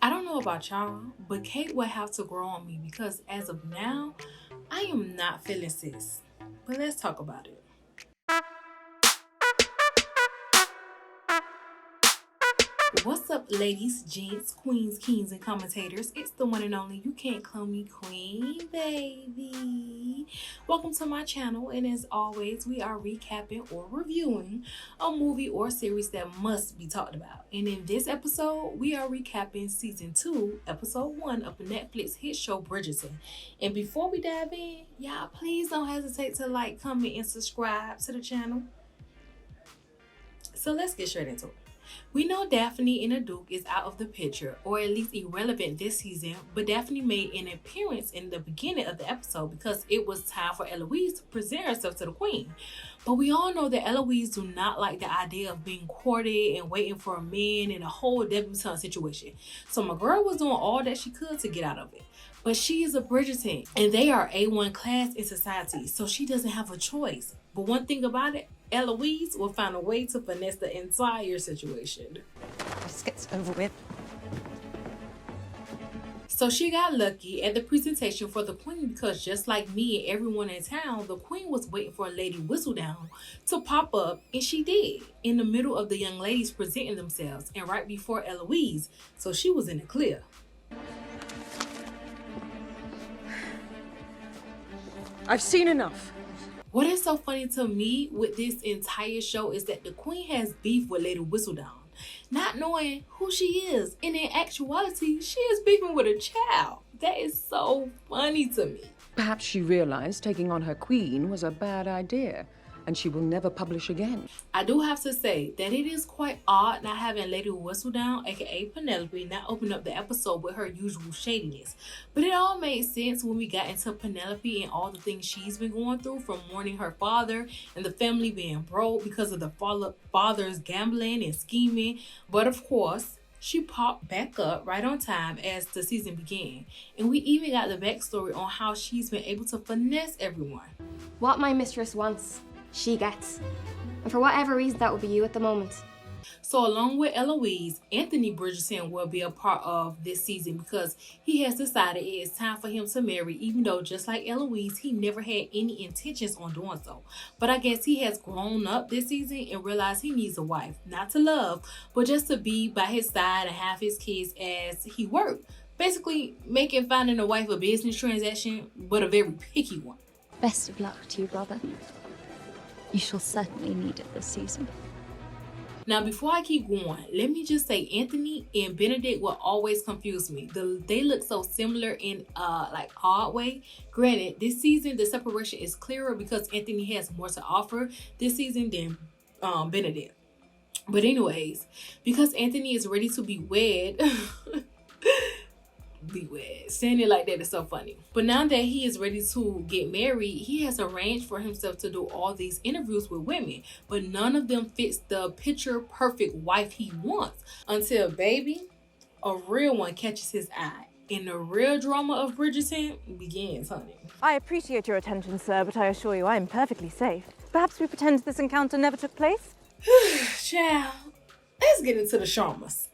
I don't know about y'all, but Kate will have to grow on me because as of now, I am not feeling sis. But let's talk about it. What's up, ladies, gents, queens, kings, and commentators? It's the one and only You Can't Clone Me Queen, baby. Welcome to my channel, and as always, we are recapping or reviewing a movie or series that must be talked about. And in this episode, we are recapping season 2, episode 1 of the Netflix hit show Bridgerton. And before we dive in, y'all please don't hesitate to like, comment, and subscribe to the channel. So let's get straight into it. We know Daphne and the Duke is out of the picture, or at least irrelevant this season, but Daphne made an appearance in the beginning of the episode because it was time for Eloise to present herself to the Queen. But we all know that Eloise do not like the idea of being courted and waiting for a man in a whole debutante situation. So my girl was doing all that she could to get out of it. But she is a Bridgerton, and they are A1 class in society, so she doesn't have a choice. But one thing about it, Eloise will find a way to finesse the entire situation. Just gets over with. So she got lucky at the presentation for the Queen because just like me and everyone in town, the Queen was waiting for Lady Whistledown to pop up, and she did, in the middle of the young ladies presenting themselves and right before Eloise, so she was in the clear. I've seen enough. What is so funny to me with this entire show is that the Queen has beef with Lady Whistledown, not knowing who she is. And in actuality, she is beefing with a child. That is so funny to me. Perhaps she realized taking on her queen was a bad idea, and she will never publish again. I do have to say that it is quite odd not having Lady Whistledown, aka Penelope, not open up the episode with her usual shadiness. But it all made sense when we got into Penelope and all the things she's been going through, from mourning her father and the family being broke because of the father's gambling and scheming. But of course, she popped back up right on time as the season began. And we even got the backstory on how she's been able to finesse everyone. What my mistress wants, she gets. And for whatever reason, that would be you at the moment. So along with Eloise, Anthony Bridgerton will be a part of this season because he has decided it is time for him to marry, even though just like Eloise, he never had any intentions on doing so. But I guess he has grown up this season and realized he needs a wife, not to love, but just to be by his side and have his kids as he worked. Basically making finding a wife a business transaction, but a very picky one. Best of luck to you, brother. You shall certainly need it this season. Now, before I keep going, let me just say Anthony and Benedict will always confuse me. They look so similar in like odd way. Granted, this season the separation is clearer because Anthony has more to offer this season than Benedict. But anyways, because Anthony is ready to be wed, saying it like that is so funny. But now that he is ready to get married, he has arranged for himself to do all these interviews with women, but none of them fits the picture perfect wife he wants, until baby, a real one catches his eye and the real drama of Bridgerton begins, honey. I appreciate your attention, sir, but I assure you I am perfectly safe. Perhaps we pretend this encounter never took place? Child, let's get into the Sharmas.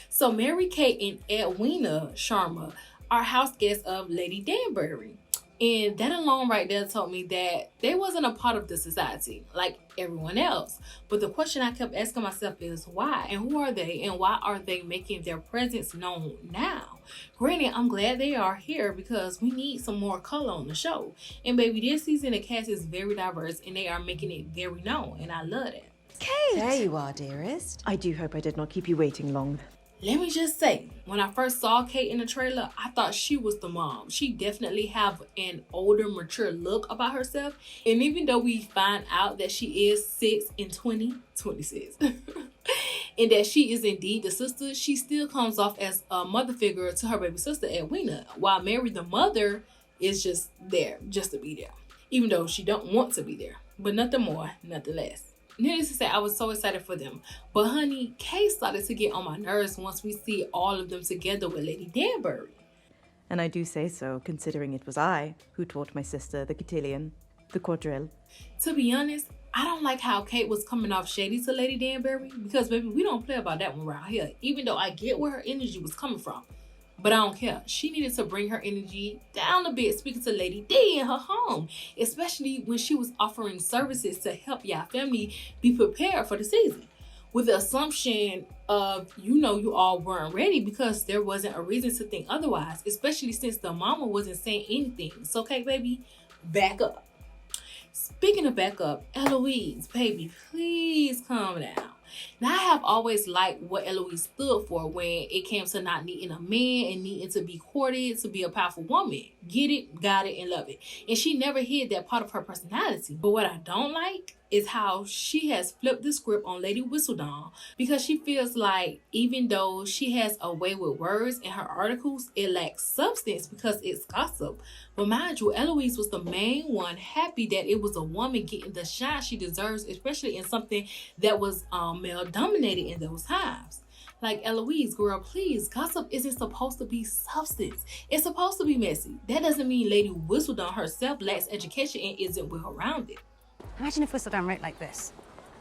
So Mary Kate and Edwina Sharma are house guests of Lady Danbury. And that alone right there told me that they wasn't a part of the society like everyone else. But the question I kept asking myself is why? And who are they? And why are they making their presence known now? Granted, I'm glad they are here because we need some more color on the show. And baby, this season the cast is very diverse and they are making it very known. And I love it. Kate! There you are, dearest. I do hope I did not keep you waiting long. Let me just say, when I first saw Kate in the trailer, I thought she was the mom. She definitely have an older, mature look about herself. And even though we find out that she is 6 and 26, and that she is indeed the sister, she still comes off as a mother figure to her baby sister, Edwina, while Mary, the mother, is just there, just to be there. Even though she don't want to be there. But nothing more, nothing less. Needless to say, I was so excited for them. But honey, Kay started to get on my nerves once we see all of them together with Lady Danbury. And I do say so, considering it was I who taught my sister the cotillion, the quadrille. To be honest, I don't like how Kate was coming off shady to Lady Danbury, because baby, we don't play about that one around here. Even though I get where her energy was coming from, but I don't care. She needed to bring her energy down a bit speaking to Lady D in her home, especially when she was offering services to help y'all family be prepared for the season, with the assumption of, you all weren't ready because there wasn't a reason to think otherwise, especially since the mama wasn't saying anything. So, Kate, baby, back up. Speaking of back up, Eloise, baby, please calm down. Now, I have always liked what Eloise stood for when it came to not needing a man and needing to be courted to be a powerful woman. Get it, got it, and love it. And she never hid that part of her personality. But what I don't like is how she has flipped the script on Lady Whistledown, because she feels like even though she has a way with words in her articles, it lacks substance because it's gossip. But mind you, Eloise was the main one happy that it was a woman getting the shine she deserves, especially in something that was male dominated in those times. Like, Eloise, girl, please, gossip isn't supposed to be substance. It's supposed to be messy. That doesn't mean Lady Whistledown herself lacks education and isn't well-rounded. Imagine if Whistledown wrote like this,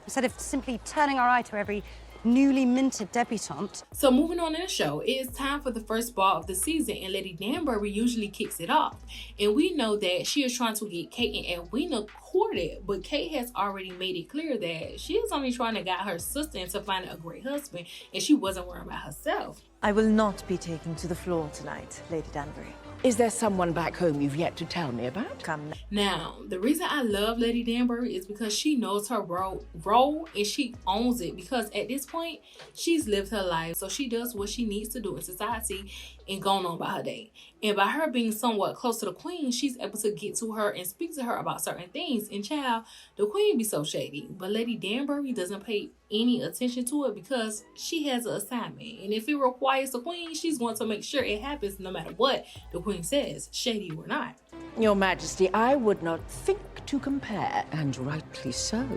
instead of simply turning our eye to every newly minted debutante. So moving on in the show, it is time for the first ball of the season, and Lady Danbury usually kicks it off. And we know that she is trying to get Kate and Edwina courted, but Kate has already made it clear that she is only trying to guide her sister into finding a great husband, and she wasn't worried about herself. I will not be taken to the floor tonight, Lady Danbury. Is there someone back home you've yet to tell me about? Come. Now, the reason I love Lady Danbury is because she knows her role and she owns it, because at this point, she's lived her life. So she does what she needs to do in society and going on by her day. And by her being somewhat close to the queen, she's able to get to her and speak to her about certain things. And child, the queen be so shady. But Lady Danbury doesn't pay any attention to it because she has an assignment. And if it requires the queen, she's going to make sure it happens no matter what the queen says, shady or not. Your Majesty, I would not think to compare. And rightly so.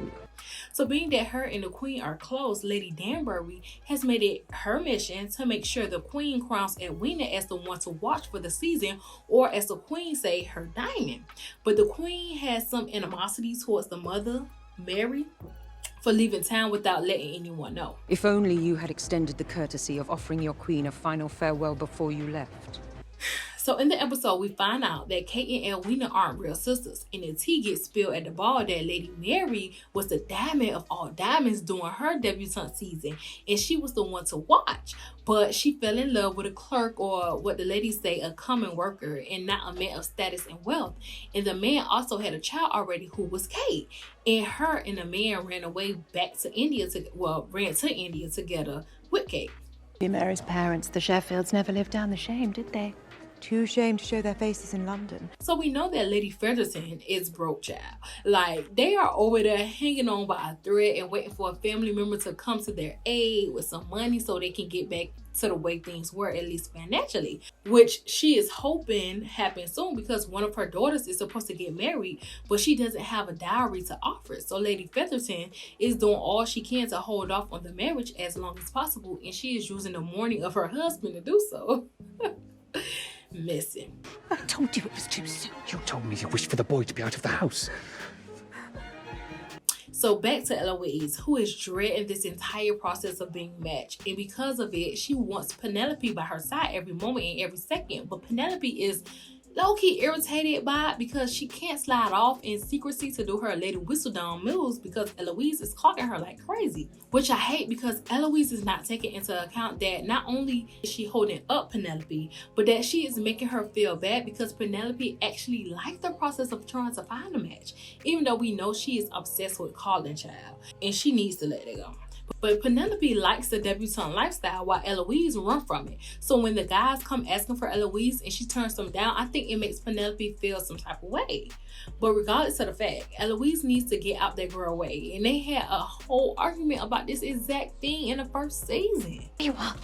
So being that her and the queen are close, Lady Danbury has made it her mission to make sure the queen crowns Edwina as the one to watch for the season, or as the queen say, her diamond. But the queen has some animosity towards the mother, Mary, for leaving town without letting anyone know. If only you had extended the courtesy of offering your queen a final farewell before you left. So in the episode, we find out that Kate and Edwina aren't real sisters, and the tea gets spilled at the ball that Lady Mary was the diamond of all diamonds during her debutante season, and she was the one to watch. But she fell in love with a clerk, or what the ladies say, a common worker, and not a man of status and wealth. And the man also had a child already, who was Kate. And her and the man ran away back to India, ran to India together with Kate. Mary's parents, the Sheffields, never lived down the shame, did they? Too ashamed to show their faces in London. So we know that Lady Bridgerton is broke, child. Like, they are over there hanging on by a thread and waiting for a family member to come to their aid with some money so they can get back to the way things were, at least financially, which she is hoping happens soon, because one of her daughters is supposed to get married, but she doesn't have a dowry to offer. So Lady Featherton is doing all she can to hold off on the marriage as long as possible, and she is using the mourning of her husband to do so. Missing. I told you it was too soon. You told me you wished for the boy to be out of the house. So back to Eloise, who is dreading this entire process of being matched. And because of it, she wants Penelope by her side every moment and every second. But Penelope is low-key irritated by it because she can't slide off in secrecy to do her Lady Whistledown moves because Eloise is clocking her like crazy. Which I hate, because Eloise is not taking into account that not only is she holding up Penelope, but that she is making her feel bad because Penelope actually liked the process of trying to find a match, even though we know she is obsessed with Colin, child, and she needs to let it go. But Penelope likes the debutante lifestyle while Eloise run from it. So when the guys come asking for Eloise and she turns them down, I think it makes Penelope feel some type of way. But regardless of the fact, Eloise needs to get out that girl way. And they had a whole argument about this exact thing in the first season. Here you are.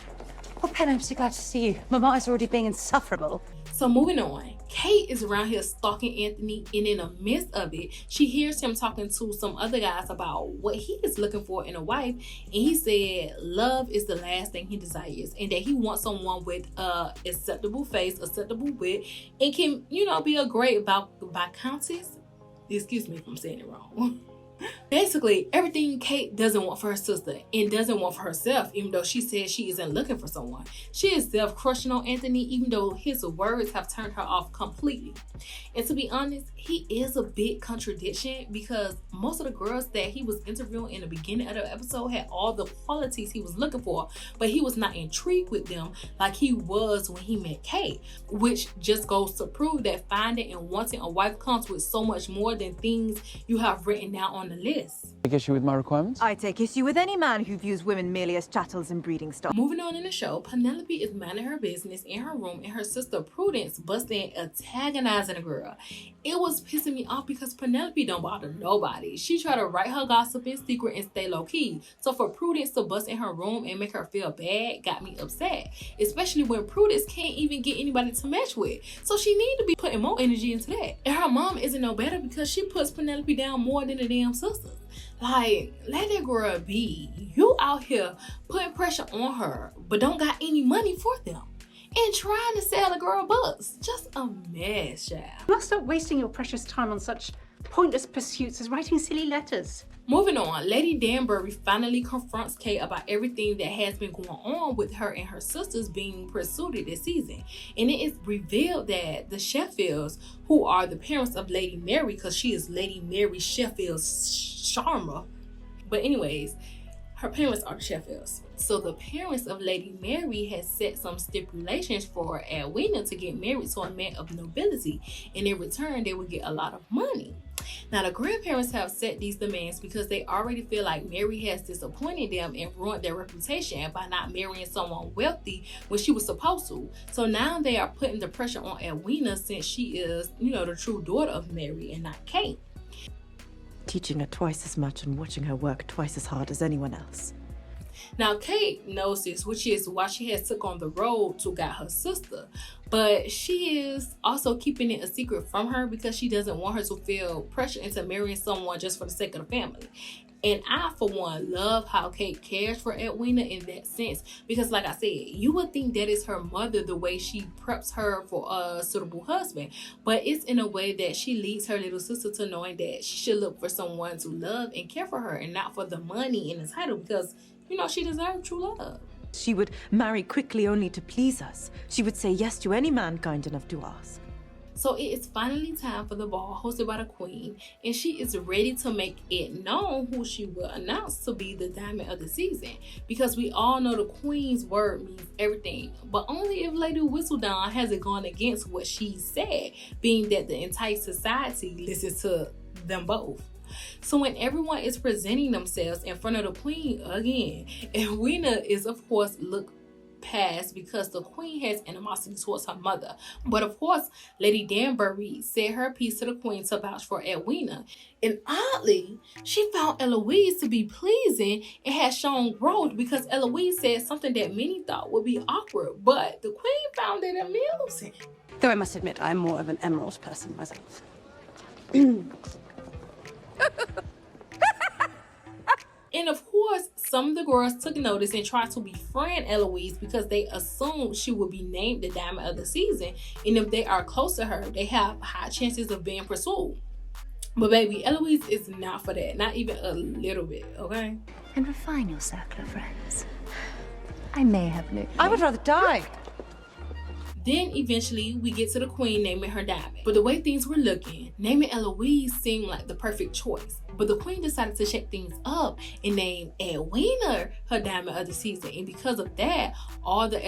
Oh, Pen, I'm so glad to see you. Mama is already being insufferable. So moving on, Kate is around here stalking Anthony, and in the midst of it, she hears him talking to some other guys about what he is looking for in a wife, and he said love is the last thing he desires, and that he wants someone with a acceptable face, acceptable wit, and can, be a great Viscountess. Excuse me if I'm saying it wrong. Basically, everything Kate doesn't want for her sister and doesn't want for herself, even though she says she isn't looking for someone. She is self-crushing on Anthony, even though his words have turned her off completely. And to be honest, he is a big contradiction because most of the girls that he was interviewing in the beginning of the episode had all the qualities he was looking for, but he was not intrigued with them like he was when he met Kate, which just goes to prove that finding and wanting a wife comes with so much more than things you have written down on the list. Take issue with my requirements? I take issue with any man who views women merely as chattels and breeding stock. Moving on in the show, Penelope is minding her business in her room and her sister Prudence busts in antagonizing the girl. It was pissing me off because Penelope don't bother nobody. She tried to write her gossip in secret and stay low-key. So for Prudence to bust in her room and make her feel bad got me upset. Especially when Prudence can't even get anybody to match with. So she need to be putting more energy into that. And her mom isn't no better because she puts Penelope down more than the damn sisters. Like, let that girl be. You out here putting pressure on her, but don't got any money for them. And trying to sell a girl books. Just a mess, child. You must stop wasting your precious time on such pointless pursuits as writing silly letters. Moving on, Lady Danbury finally confronts Kate about everything that has been going on with her and her sisters being pursued this season. And it is revealed that the Sheffields, who are the parents of Lady Mary, because she is Lady Mary Sheffield's charmer. But anyways, her parents are the Sheffields. So the parents of Lady Mary has set some stipulations for Edwina to get married to a man of nobility. And in return, they would get a lot of money. Now, the grandparents have set these demands because they already feel like Mary has disappointed them and ruined their reputation by not marrying someone wealthy when she was supposed to. So now they are putting the pressure on Edwina since she is, the true daughter of Mary and not Kate. Teaching her twice as much and watching her work twice as hard as anyone else. Now, Kate knows this, which is why she has took on the road to get her sister. But she is also keeping it a secret from her because she doesn't want her to feel pressure into marrying someone just for the sake of the family. And I, for one, love how Kate cares for Edwina in that sense. Because like I said, you would think that is her mother, the way she preps her for a suitable husband. But it's in a way that she leads her little sister to knowing that she should look for someone to love and care for her and not for the money and the title because, she deserves true love. She would marry quickly only to please us. She would say yes to any man kind enough to ask. So it is finally time for the ball hosted by the Queen, and she is ready to make it known who she will announce to be the Diamond of the season. Because we all know the Queen's word means everything, but only if Lady Whistledown hasn't gone against what she said, being that the entire society listens to them both. So when everyone is presenting themselves in front of the Queen again, Edwina is of course looked past because the Queen has animosity towards her mother. But of course, Lady Danbury said her piece to the Queen to vouch for Edwina. And oddly, she found Eloise to be pleasing and has shown growth because Eloise said something that many thought would be awkward, but the Queen found it amusing. Though I must admit, I'm more of an emerald person myself. And of course, some of the girls took notice and tried to befriend Eloise because they assumed she would be named the Diamond of the season. And if they are close to her, they have high chances of being pursued. But baby, Eloise is not for that. Not even a little bit, okay? And refine your circle of friends. I may have looked. I would rather die. Then eventually we get to the Queen naming her Diamond. But the way things were looking, naming Eloise seemed like the perfect choice. But the Queen decided to shake things up and name Edwina her Diamond of the season. And because of that, all the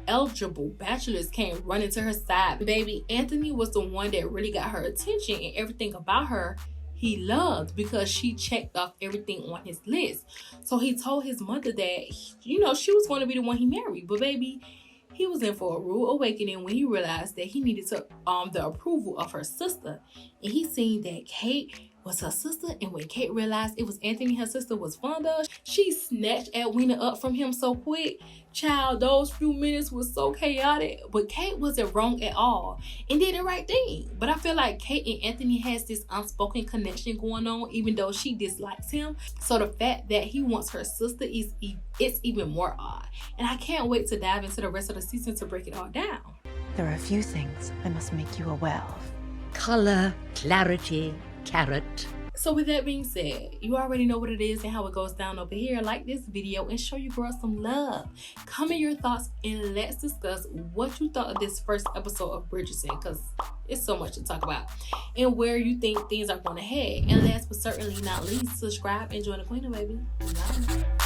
eligible bachelors came running to her side. Baby, Anthony was the one that really got her attention, and everything about her he loved because she checked off everything on his list. So he told his mother that, she was going to be the one he married. But baby, he was in for a rude awakening when he realized that he needed the approval of her sister. And he seen that Kate was her sister, and when Kate realized it was Anthony her sister was fond of, she snatched Edwina up from him so quick. Child, those few minutes was so chaotic, but Kate wasn't wrong at all and did the right thing. But I feel like Kate and Anthony has this unspoken connection going on, even though she dislikes him. So the fact that he wants her sister it's even more odd. And I can't wait to dive into the rest of the season to break it all down. There are a few things I must make you aware of. Color, clarity, carrot. So with that being said, you already know what it is and how it goes down over here. Like this video and show your girl some love. Comment your thoughts and let's discuss what you thought of this first episode of Bridgerton, because it's so much to talk about, and where you think things are going to head. And last but certainly not least, subscribe and join the queen, baby. Bye.